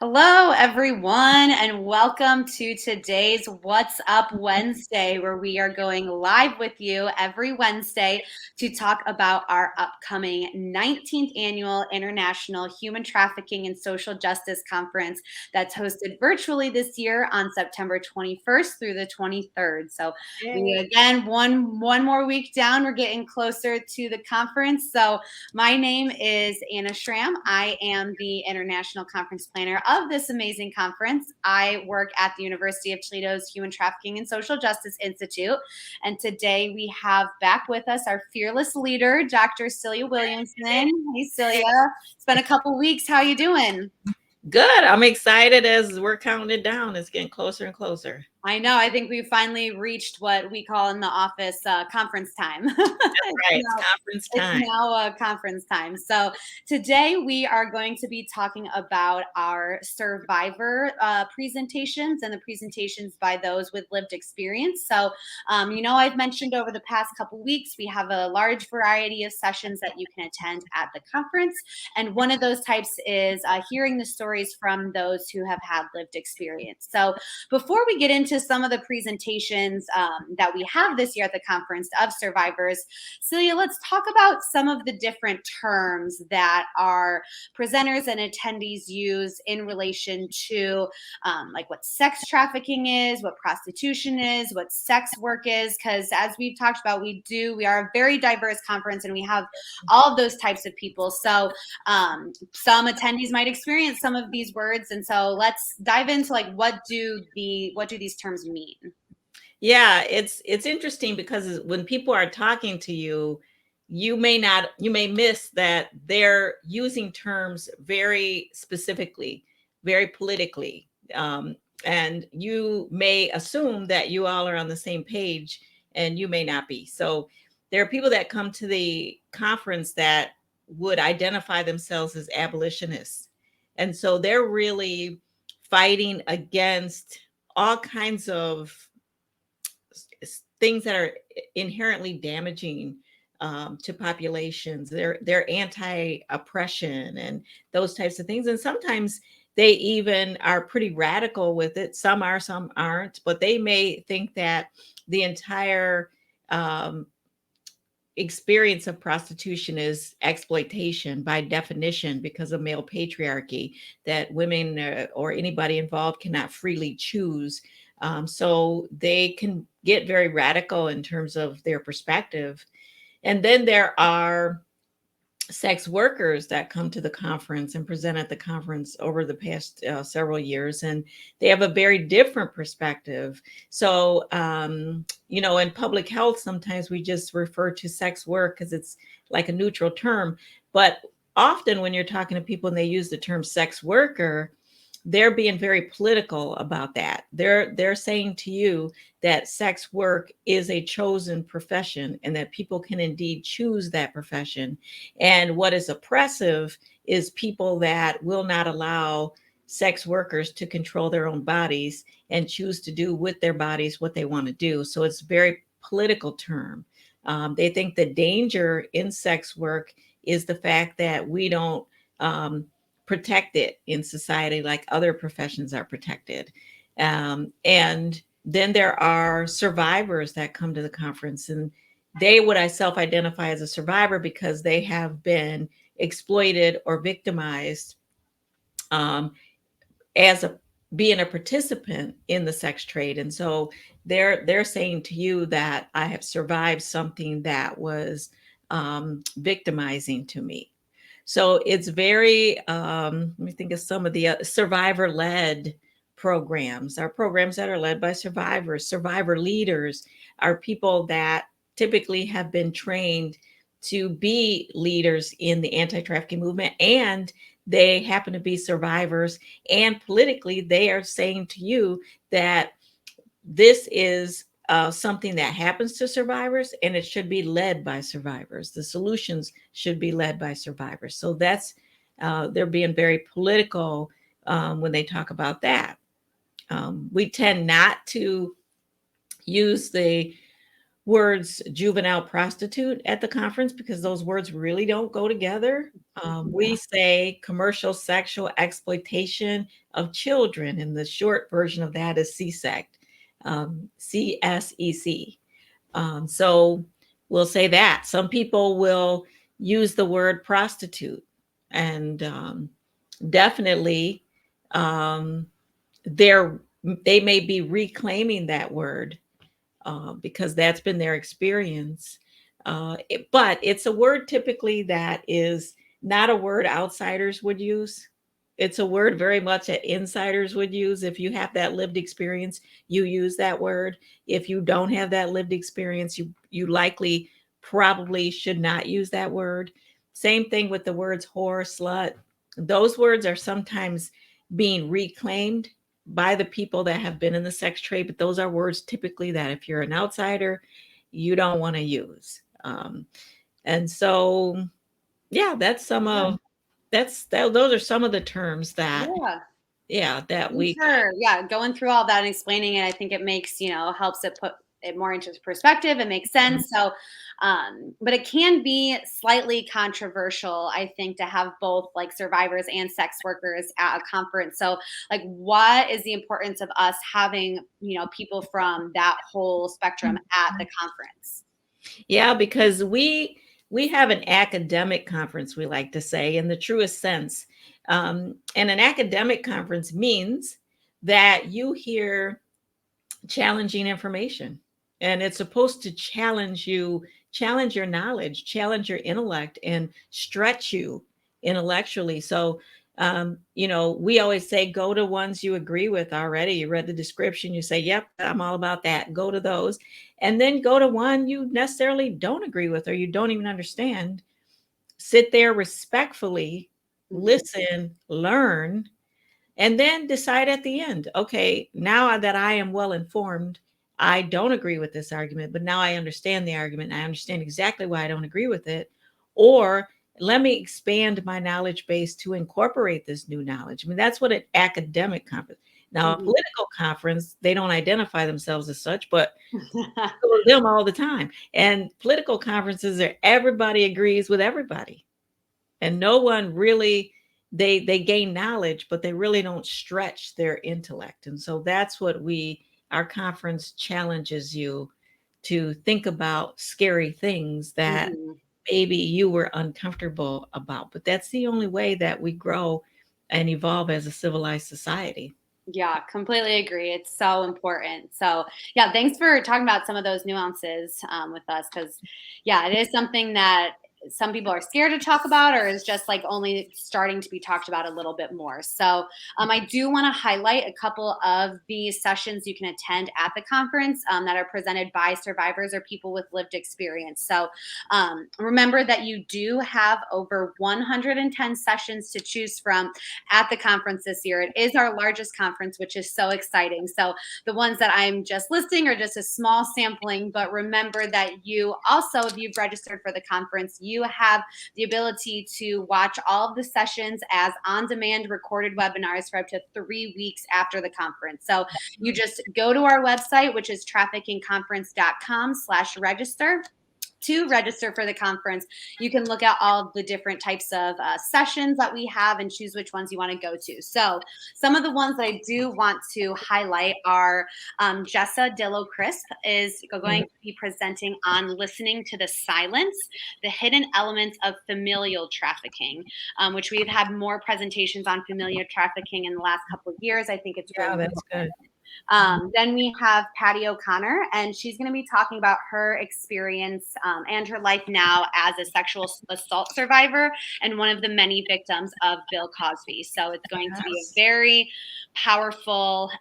Hello, everyone, and welcome to today's What's Up Wednesday, where we are going live with you every Wednesday to talk about our upcoming 19th Annual International Human Trafficking and Social Justice Conference that's hosted virtually this year on September 21st through the 23rd. So, we Yay. again, one more week down, we're getting closer to the conference. So, my name is Anna Schramm. I am the International Conference Planner of this amazing conference. I work at the University of Toledo's Human Trafficking and Social Justice Institute. And today we have back with us our fearless leader, Dr. Celia Williamson. Hey, Celia. It's been a couple weeks. How you doing? Good. I'm excited as we're counting it down. It's getting closer and closer. I know. I think we finally reached what we call in the office conference time. Right. It's conference It's time. now conference time. So today we are going to be talking about our survivor presentations and the presentations by those with lived experience. So, I've mentioned over the past couple weeks, we have a large variety of sessions that you can attend at the conference. And one of those types is hearing the stories from those who have had lived experience. So before we get into some of the presentations that we have this year at the conference of survivors, Celia, let's talk about some of the different terms that our presenters and attendees use in relation to like what sex trafficking is, what prostitution is, what sex work is, because as we've talked about, we are a very diverse conference and we have all of those types of people. So some attendees might experience some of these words. And so let's dive into like what do these terms mean? Yeah, it's interesting because when people are talking to you, you may miss that they're using terms very specifically, very politically. And you may assume that you all are on the same page and you may not be. So there are people that come to the conference that would identify themselves as abolitionists. And so they're really fighting against all kinds of things that are inherently damaging to populations. They're anti-oppression and those types of things. And sometimes they even are pretty radical with it. Some are, some aren't. But they may think that the entire experience of prostitution is exploitation by definition because of male patriarchy, that women or anybody involved cannot freely choose. So they can get very radical in terms of their perspective. And then there are sex workers that come to the conference and present at the conference over the past several years, and they have a very different perspective. So in public health, sometimes we just refer to sex work because it's like a neutral term, but often when you're talking to people and they use the term sex worker, they're being very political about that. They're saying to you that sex work is a chosen profession and that people can indeed choose that profession. And what is oppressive is people that will not allow sex workers to control their own bodies and choose to do with their bodies what they want to do. So it's a very political term. They think the danger in sex work is the fact that we don't protect it in society like other professions are protected. And then there are survivors that come to the conference, and they would I self-identify as a survivor because they have been exploited or victimized as a being a participant in the sex trade. And so they're saying to you that I have survived something that was victimizing to me. So it's very, let me think of some of the survivor led programs. Our programs that are led by survivors, survivor leaders are people that typically have been trained to be leaders in the anti-trafficking movement, and they happen to be survivors. And politically, they are saying to you that this is something that happens to survivors and it should be led by survivors. The solutions should be led by survivors. So that's, they're being very political when they talk about that. We tend not to use the words juvenile prostitute at the conference because those words really don't go together. We say commercial sexual exploitation of children, and the short version of that is CSEC, CSEC. So we'll say that. Some people will use the word prostitute, and definitely um, they're they may be reclaiming that word because that's been their experience. But it's a word typically that is not a word outsiders would use. It's a word very much that insiders would use. If you have that lived experience, you use that word. If you don't have that lived experience, you likely probably should not use that word. Same thing with the words whore, slut. Those words are sometimes being reclaimed by the people that have been in the sex trade, but those are words typically that if you're an outsider, you don't want to use. And so, yeah, that's some of those are some of the terms that Yeah. that we Sure. Yeah. Going through all that and explaining it, I think it makes, helps it put it more into perspective. It makes sense. So, but it can be slightly controversial, I think, to have both like survivors and sex workers at a conference. So, like, what is the importance of us having, people from that whole spectrum at the conference? Yeah, because we have an academic conference, we like to say, in the truest sense. And an academic conference means that you hear challenging information, and it's supposed to challenge you, challenge your knowledge, challenge your intellect, and stretch you intellectually. So we always say go to ones you agree with already. You read the description, you say, yep, I'm all about that, go to those. And then go to one you necessarily don't agree with or you don't even understand. Sit there respectfully, Mhm. listen, learn, and then decide at the end, okay, now that I am well informed, I don't agree with this argument, but now I understand the argument. I understand exactly why I don't agree with it. Or let me expand my knowledge base to incorporate this new knowledge. I mean, that's what an academic conference. Now, a Mhm. political conference, they don't identify themselves as such, but go to them all the time. And political conferences are everybody agrees with everybody, and no one really, they gain knowledge but they really don't stretch their intellect. And so that's what our conference challenges you to think about scary things that Mhm. maybe you were uncomfortable about, but that's the only way that we grow and evolve as a civilized society. Yeah, completely agree. It's so important. So, yeah, thanks for talking about some of those nuances with us because, yeah, it is something that some people are scared to talk about or is just like only starting to be talked about a little bit more. So, I do want to highlight a couple of the sessions you can attend at the conference that are presented by survivors or people with lived experience. So, remember that you do have over 110 sessions to choose from at the conference this year. It is our largest conference, which is so exciting. So the ones that I'm just listing are just a small sampling, but remember that you also, if you've registered for the conference, you have the ability to watch all of the sessions as on-demand recorded webinars for up to 3 weeks after the conference. So you just go to our website, which is traffickingconference.com/register to register for the conference. You can look at all of the different types of sessions that we have and choose which ones you want to go to. So some of the ones that I do want to highlight are Jessa Dillo Crisp is going to be presenting on listening to the silence, the hidden elements of familial trafficking, which we've had more presentations on familial trafficking in the last couple of years. I think it's Yeah, really that's good. then we have Patty O'Connor, and she's going to be talking about her experience and her life now as a sexual assault survivor and one of the many victims of Bill Cosby. So it's going to be Yes. a very powerful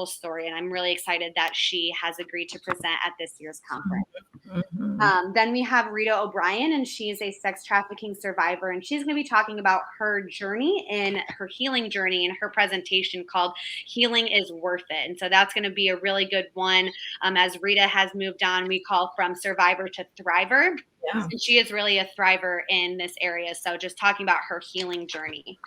story, and I'm really excited that she has agreed to present at this year's conference. Mhm. Then we have Rita O'Brien, and she is a sex trafficking survivor, and she's going to be talking about her journey and her healing journey in her presentation called Healing is Worth It. And so that's going to be a really good one. As Rita has moved on, we call from survivor to thriver. Yeah. And she is really a thriver in this area. So just talking about her healing journey.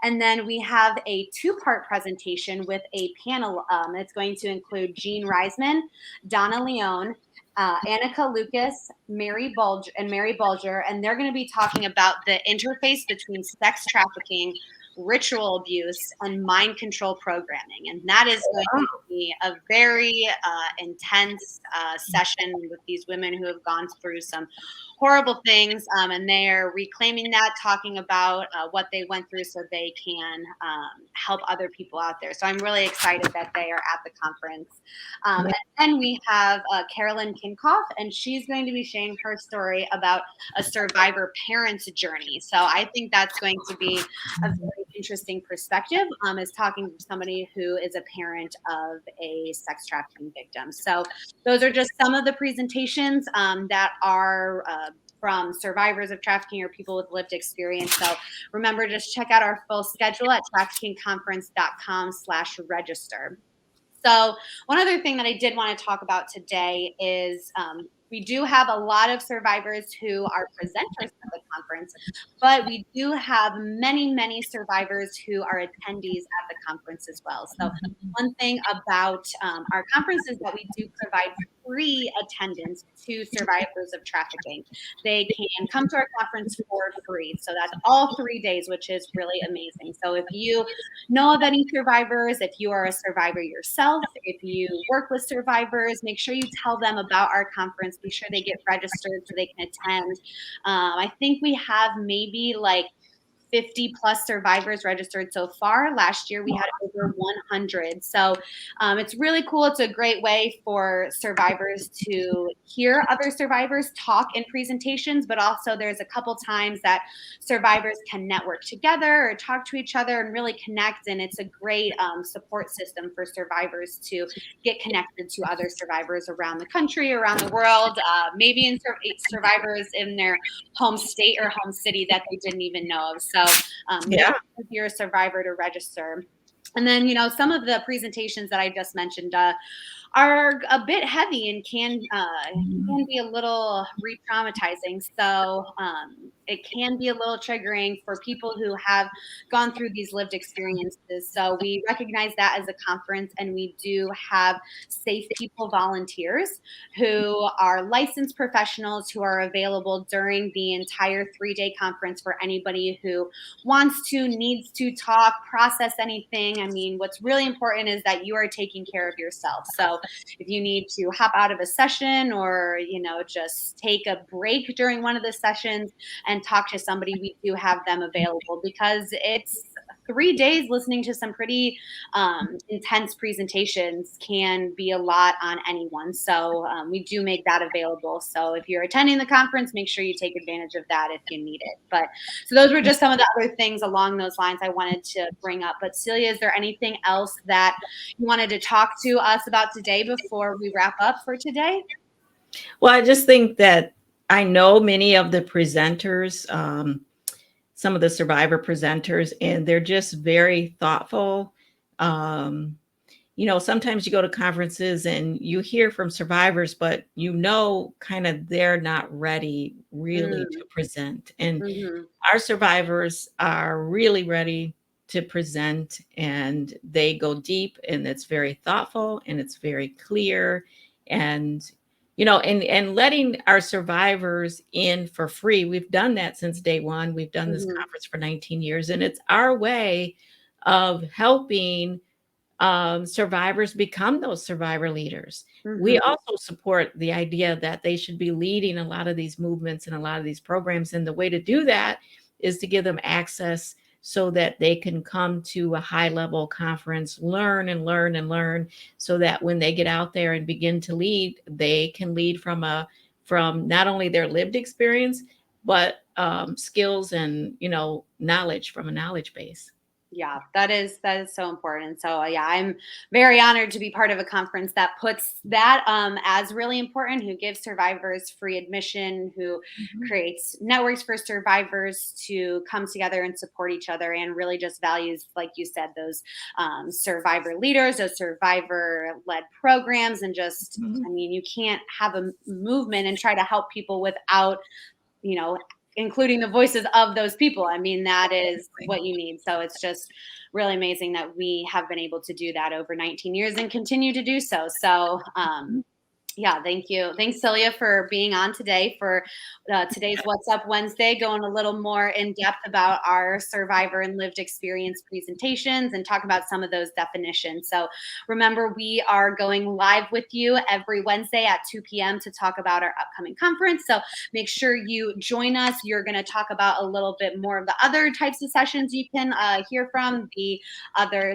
And then we have a two-part presentation with a panel that's going to include Jean Reisman, Donna Leone, Annika Lucas, Mary Bulger, and they're going to be talking about the interface between sex trafficking, ritual abuse, and mind control programming. And that is going to be a very intense session with these women who have gone through some horrible things, and they are reclaiming that, talking about what they went through so they can help other people out there. So I'm really excited that they are at the conference. And then we have Carolyn Kinkoff, and she's going to be sharing her story about a survivor parent's journey. So I think that's going to be a very interesting perspective, is talking to somebody who is a parent of a sex trafficking victim. So those are just some of the presentations that are from survivors of trafficking or people with lived experience. So remember, just check out our full schedule at traffickingconference.com/register. So one other thing that I did want to talk about today is we do have a lot of survivors who are presenters at the conference, but we do have many, many survivors who are attendees at the conference as well. So one thing about our conference is that we do provide free attendance to survivors of trafficking. They can come to our conference for free. So that's all 3 days, which is really amazing. So if you know of any survivors, if you are a survivor yourself, if you work with survivors, make sure you tell them about our conference. Be sure they get registered so they can attend. I think we have maybe like 50 plus survivors registered so far. Last year we had over 100. So it's really cool. It's a great way for survivors to hear other survivors talk in presentations, but also there's a couple times that survivors can network together or talk to each other and really connect. And it's a great support system for survivors to get connected to other survivors around the country, around the world, maybe in survivors in their home state or home city that they didn't even know of. So Yeah. if you're a survivor to register. And then, some of the presentations that I just mentioned are a bit heavy and can be a little re-traumatizing. So it can be a little triggering for people who have gone through these lived experiences. So we recognize that as a conference, and we do have Safe People volunteers who are licensed professionals who are available during the entire 3-day conference for anybody who wants to, needs to talk, process anything. I mean, what's really important is that you are taking care of yourself. So if you need to hop out of a session or, just take a break during one of the sessions and talk to somebody, we do have them available, because it's 3 days listening to some pretty intense presentations can be a lot on anyone. So we do make that available. So if you're attending the conference, make sure you take advantage of that if you need it. But so those were just some of the other things along those lines I wanted to bring up. But Celia, is there anything else that you wanted to talk to us about today before we wrap up for today? Well, I just think that I know many of the presenters, some of the survivor presenters, and they're just very thoughtful. Sometimes you go to conferences and you hear from survivors, but kind of they're not ready really to present. And our survivors are really ready to present, and they go deep, and it's very thoughtful and it's very clear. And and letting our survivors in for free. We've done that since day one. We've done this conference for 19 years, and it's our way of helping survivors become those survivor leaders. We also support the idea that they should be leading a lot of these movements and a lot of these programs. And the way to do that is to give them access so that they can come to a high level conference, learn and learn and learn, so that when they get out there and begin to lead, they can lead from not only their lived experience, but skills and knowledge from a knowledge base. Yeah, that is so important. So yeah, I'm very honored to be part of a conference that puts that as really important, who gives survivors free admission, who creates networks for survivors to come together and support each other, and really just values, like you said, those survivor leaders, those survivor-led programs. And just, I mean, you can't have a movement and try to help people without, including the voices of those people. I mean, that is what you need. So it's just really amazing that we have been able to do that over 19 years and continue to do so. So, yeah, thank you. Thanks, Celia, for being on today for today's What's Up Wednesday, going a little more in depth about our survivor and lived experience presentations and talk about some of those definitions. So remember, we are going live with you every Wednesday at 2 p.m. to talk about our upcoming conference. So make sure you join us. You're going to talk about a little bit more of the other types of sessions you can hear from,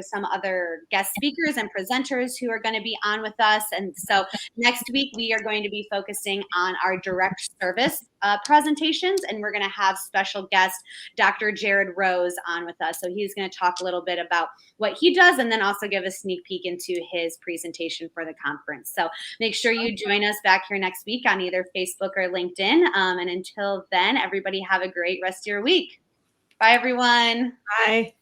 some other guest speakers and presenters who are going to be on with us. And so next week, we are going to be focusing on our direct service presentations, and we're going to have special guest Dr. Jared Rose on with us. So he's going to talk a little bit about what he does and then also give a sneak peek into his presentation for the conference. So make sure you join us back here next week on either Facebook or LinkedIn. And until then, everybody have a great rest of your week. Bye, everyone. Bye.